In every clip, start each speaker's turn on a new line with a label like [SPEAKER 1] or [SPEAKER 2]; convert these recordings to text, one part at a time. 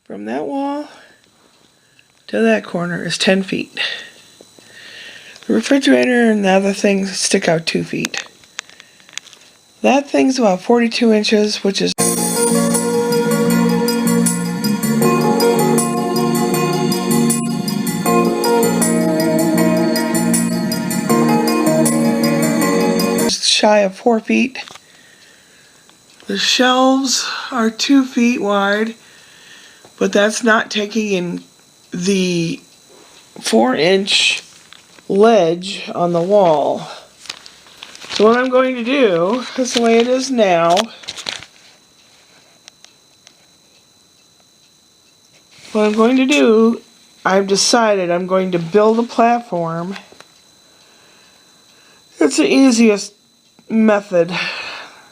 [SPEAKER 1] From that wall to that corner is 10 feet. The refrigerator and the other things stick out 2 feet. That thing's about 42 inches, which is shy of 4 feet. The shelves are 2 feet wide, but that's not taking in the 4-inch ledge on the wall. So what I'm going to do is the way it is now. What I'm going to do, I've decided I'm going to build a platform. It's the easiest method.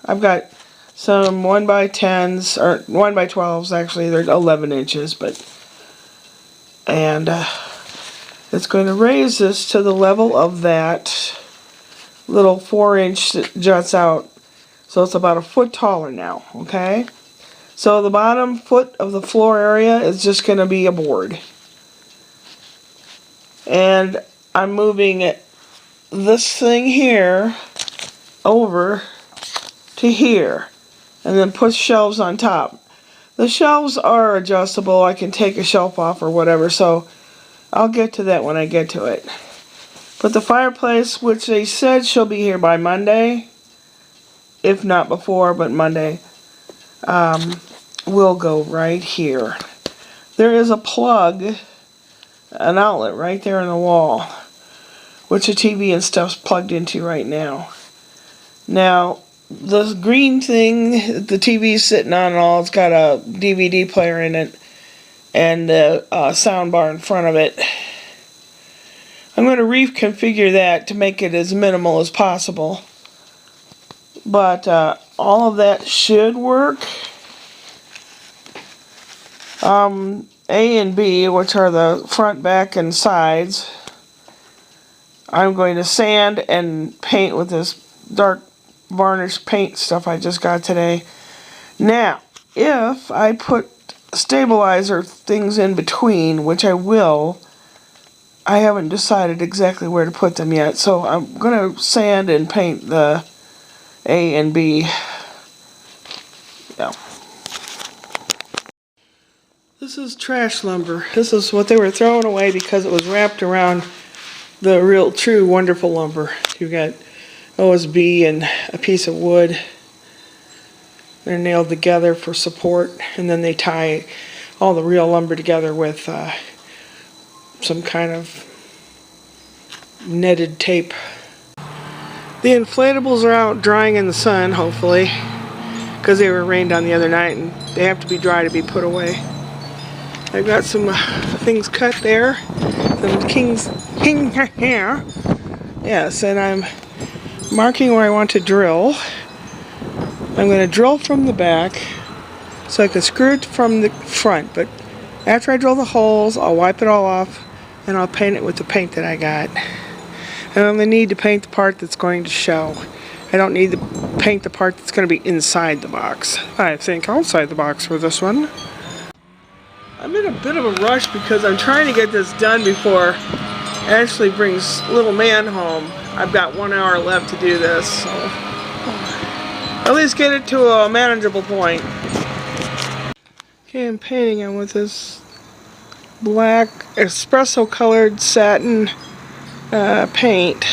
[SPEAKER 1] I've got some 1x10s, or 1x12s actually, they're 11 inches, and it's going to raise this to the level of that little 4-inch that juts out, so it's about a foot taller now, okay? So the bottom foot of the floor area is just going to be a board. And I'm moving this thing here over to here, and then put shelves on top. The shelves are adjustable. I can take a shelf off or whatever, so I'll get to that when I get to it. But the fireplace, which they said she'll be here by Monday, if not before, but Monday, will go right here. There is a plug, an outlet right there in the wall, which the TV and stuff's plugged into right now. Now, the green thing the TV's sitting on and all, it's got a DVD player in it and the sound bar in front of it. I'm going to reconfigure that to make it as minimal as possible. But all of that should work. A and B, which are the front, back, and sides, I'm going to sand and paint with this dark varnish paint stuff I just got today. Now, if I put stabilizer things in between, which I will, I haven't decided exactly where to put them yet, so I'm going to sand and paint the A and B. Yeah. This is trash lumber. This is what they were throwing away because it was wrapped around the real, true, wonderful lumber. You've got OSB and a piece of wood. They're nailed together for support, and then they tie all the real lumber together with some kind of netted tape. The inflatables are out drying in the sun, hopefully, because they were rained on the other night and they have to be dry to be put away. I've got some things cut there, some king hair. Yes, and I'm marking where I want to drill. I'm going to drill from the back so I can screw it from the front, but after I drill the holes, I'll wipe it all off and I'll paint it with the paint that I got. I only need to paint the part that's going to show. I don't need to paint the part that's going to be inside the box. I think outside the box for this one. I'm in a bit of a rush because I'm trying to get this done before Ashley brings little man home. I've got 1 hour left to do this, so at least get it to a manageable point. Okay, I'm painting it with this black espresso colored satin paint.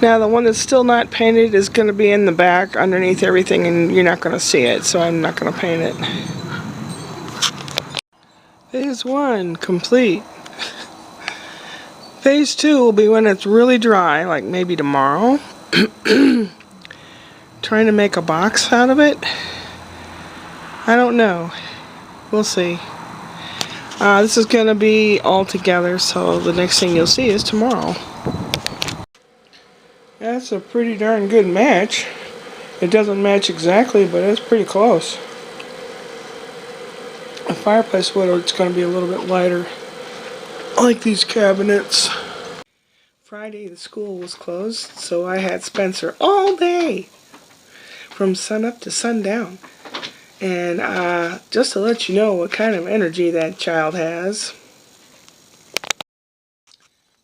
[SPEAKER 1] Now the one that's still not painted is going to be in the back underneath everything, and you're not going to see it, so I'm not going to paint it. Phase 1 complete. Phase 2 will be when it's really dry, like maybe tomorrow. Trying to make a box out of it. I don't know. We'll see. This is going to be all together, so the next thing you'll see is tomorrow. That's a pretty darn good match. It doesn't match exactly, but it's pretty close. A fireplace wood, it's going to be a little bit lighter. I like these cabinets. Friday, the school was closed, so I had Spencer all day, from sun up to sundown. And just to let you know what kind of energy that child has.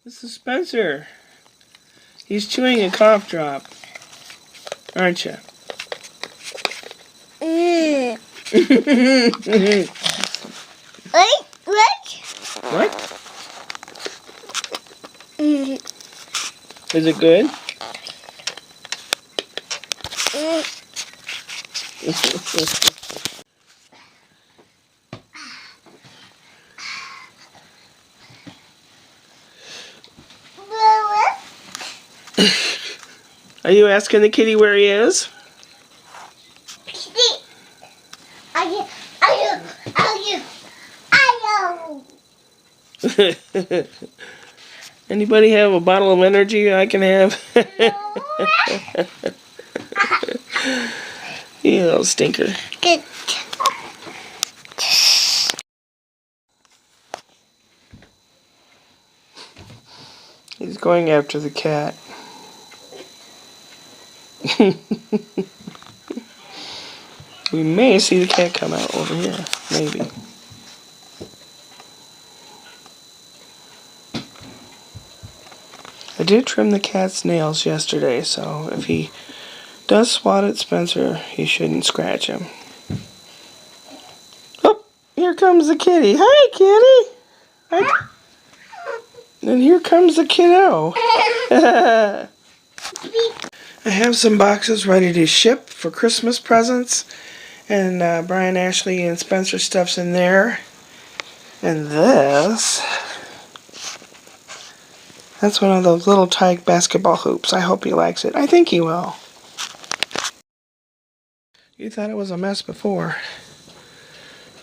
[SPEAKER 1] This is Spencer. He's chewing a cough drop. Aren't you? What? Is it good? Are you asking the kitty where he is? Anybody have a bottle of energy I can have? You little stinker. He's going after the cat. We may see the cat come out over here. Maybe. I did trim the cat's nails yesterday, so if he does swat at Spencer, he shouldn't scratch him. Oh, here comes the kitty. Hi, kitty. Hi. And here comes the kiddo. I have some boxes ready to ship for Christmas presents. And Brian, Ashley, and Spencer stuff's in there. And this... that's one of those little Tyke basketball hoops. I hope he likes it. I think he will. You thought it was a mess before.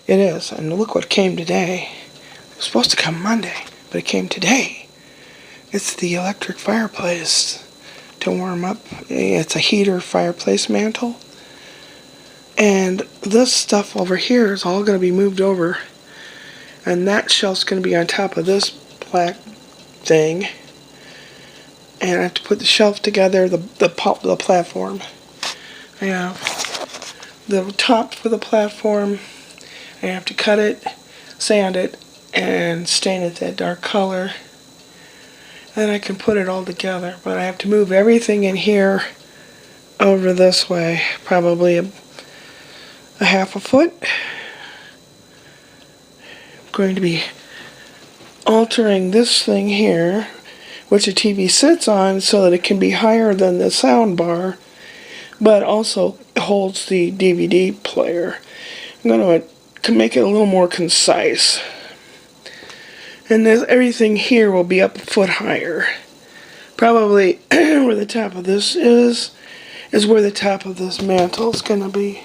[SPEAKER 1] It is. And look what came today. It was supposed to come Monday, but it came today. It's the electric fireplace to warm up. It's a heater fireplace mantle. And this stuff over here is all going to be moved over. And that shelf's going to be on top of this black thing. And I have to put the shelf together, the platform. I have the top for the platform. I have to cut it, sand it, and stain it that dark color. Then I can put it all together. But I have to move everything in here over this way. Probably a half a foot. I'm going to be altering this thing here, which the TV sits on, so that it can be higher than the sound bar, but also holds the DVD player. I'm going to make it a little more concise. And everything here will be up a foot higher. Probably where the top of this is where the top of this mantle is going to be.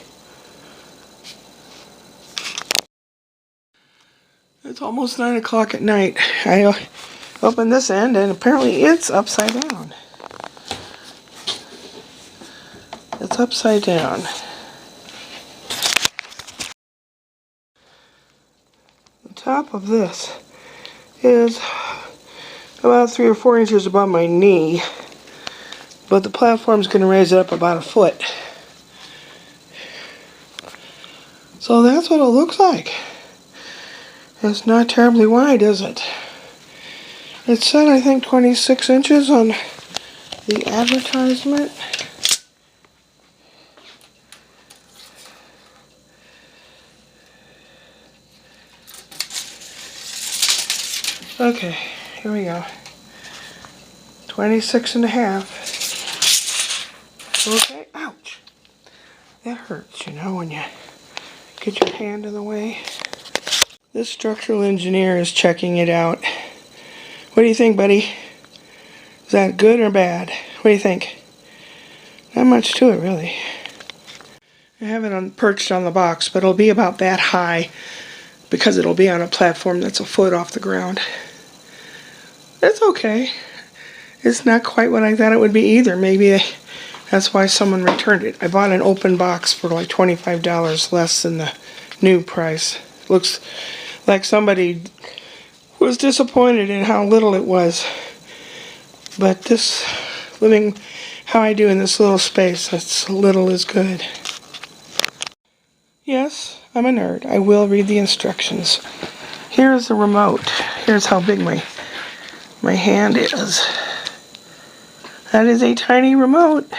[SPEAKER 1] It's almost 9 o'clock at night. I opened this end and apparently it's upside down. It's upside down. The top of this is about 3 or 4 inches above my knee, but the platform's going to raise it up about a foot. So that's what it looks like. It's not terribly wide, is it? It said, I think, 26 inches on the advertisement. Okay, here we go. 26 and a half. Okay, ouch. That hurts, you know, when you get your hand in the way. This structural engineer is checking it out. What do you think, buddy? Is that good or bad? What do you think? Not much to it, really. I have it perched on the box, but it'll be about that high because it'll be on a platform that's a foot off the ground. That's okay. It's not quite what I thought it would be either. Maybe that's why someone returned it. I bought an open box for like $25 less than the new price. Looks like somebody was disappointed in how little it was. But this, living how I do in this little space, that's little is good. Yes, I'm a nerd. I will read the instructions. Here's the remote. Here's how big my hand is. That is a tiny remote.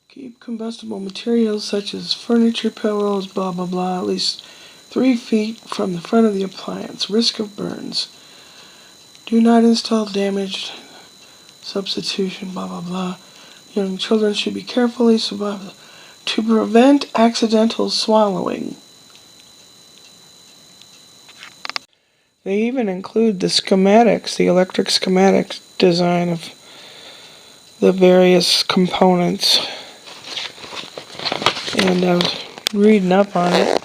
[SPEAKER 1] Keep combustible materials such as furniture, pillows, blah, blah, blah, at least 3 feet from the front of the appliance. Risk of burns. Do not install damaged substitution, blah, blah, blah. Young children should be carefully to prevent accidental swallowing. They even include the schematics, the electric schematic design of the various components. And I was reading up on it.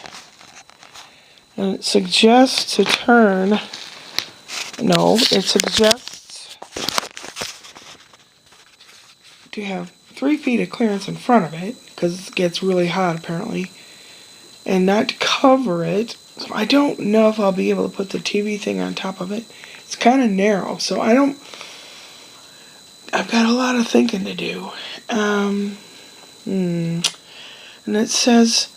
[SPEAKER 1] And it suggests to turn... No, it suggests to have 3 feet of clearance in front of it, because it gets really hot apparently, and not to cover it. So I don't know if I'll be able to put the TV thing on top of it. It's kind of narrow, so I've got a lot of thinking to do. And it says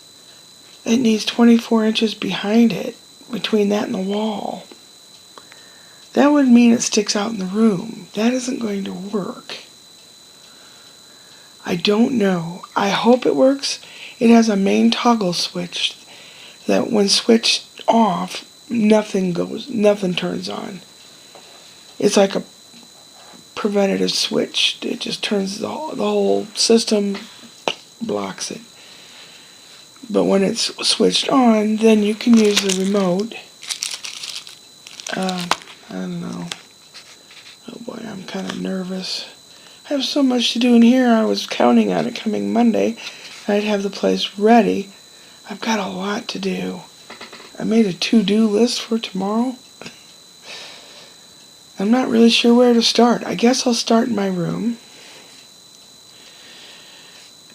[SPEAKER 1] it needs 24 inches behind it, between that and the wall. That would mean it sticks out in the room. That isn't going to work. I don't know. I hope it works. It has a main toggle switch that when switched off, nothing turns on. It's like a preventative switch. It just turns the whole system, blocks it. But when it's switched on, then you can use the remote. I don't know. Oh boy, I'm kind of nervous. I have so much to do in here. I was counting on it coming Monday. I'd have the place ready. I've got a lot to do. I made a to-do list for tomorrow. I'm not really sure where to start. I guess I'll start in my room,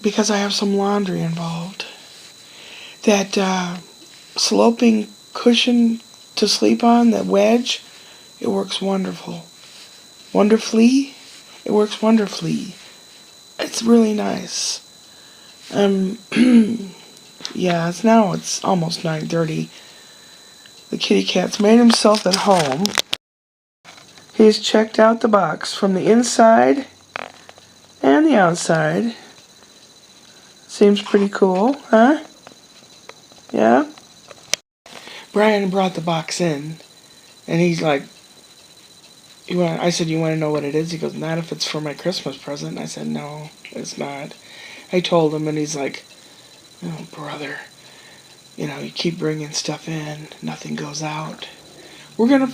[SPEAKER 1] because I have some laundry involved. That sloping cushion to sleep on, that wedge, it works wonderful. Wonderfully? It works wonderfully. It's really nice. Yeah, it's almost 9:30. The kitty cat's made himself at home. He's checked out the box from the inside and the outside. Seems pretty cool, huh? Yeah? Brian brought the box in, and he's like, I said, you want to know what it is? He goes, not if it's for my Christmas present. And I said, no, it's not. I told him, and he's like, oh, brother, you keep bringing stuff in, nothing goes out. We're gonna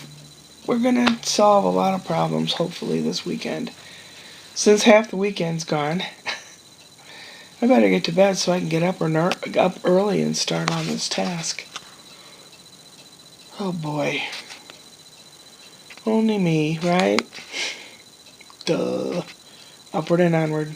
[SPEAKER 1] solve a lot of problems, hopefully, this weekend. Since half the weekend's gone, I better get to bed so I can get up early and start on this task. Oh boy. Only me, right? Duh. Upward and onward.